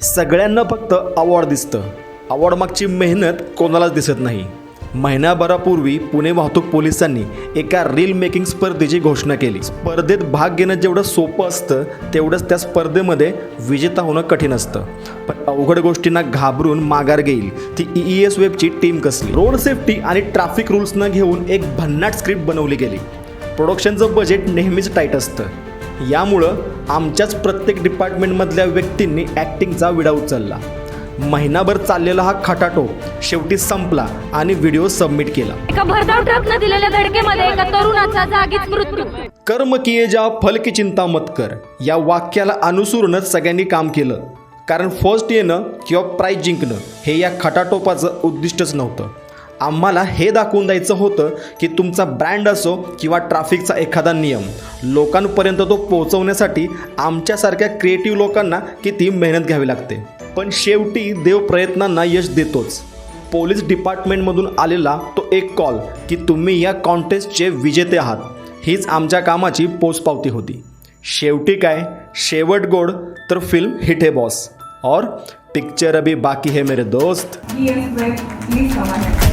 सगळ्यांना फक्त अवॉर्ड दिसतं, अवॉर्ड मागची मेहनत कोणालाच दिसत नाही। महिनाभरापूर्वी पुणे वाहतूक पोलिसांनी एका रील मेकिंग स्पर्धेची घोषणा केली। स्पर्धेत भाग घेणं जेवढं सोपं असतं तेवढंच त्या स्पर्धेमध्ये विजेता होणं कठीण असतं। पण अवघड गोष्टींना घाबरून माघार घेईल ती EES वेबची टीम कसली। रोड सेफ्टी आणि ट्रॅफिक रूल्सना घेऊन एक भन्नाट स्क्रिप्ट बनवली गेली। प्रोडक्शनचं बजेट नेहमीच टाईट असतं, यामुळं आमच्याच प्रत्येक डिपार्टमेंटमधल्या व्यक्तींनी ॲक्टिंगचा विडा उचलला। महिनाभर चाललेला हा खटाटोप शेवटी संपला आणि व्हिडिओ सबमिट केला। एका भरधाव ट्रकनं दिलेल्या धडकेमध्ये एका तरुणाचा जागीच मृत्यू। कर्म किए जा फल की चिंता मत कर या वाक्याला अनुसरूनच सगळ्यांनी काम केलं, कारण फर्स्ट येणं किंवा प्राइज जिंकणं हे या खटाटोपाचं उद्दिष्टच नव्हतं। आम्हाला हे दाखवून द्यायचं होतं की तुमचा ब्रँड असो किंवा ट्रॅफिकचा एखादा नियम, लोकांपर्यंत तो पोहोचवण्यासाठी आमच्यासारख्या क्रिएटिव्ह लोकांना किती मेहनत घ्यावी लागते। पण शेवटी देव प्रयत्नांना यश देतोच। पोलीस डिपार्टमेंटमधून आलेला तो एक कॉल की तुम्ही या कॉन्टेस्टचे विजेते आहात, हीच आमच्या कामाची पोचपावती होती। शेवटी काय, शेवट गोड तर फिल्म हिट है बॉस, और पिक्चर अभी बाकी है मेरे दोस्त। EES Web, please come ahead.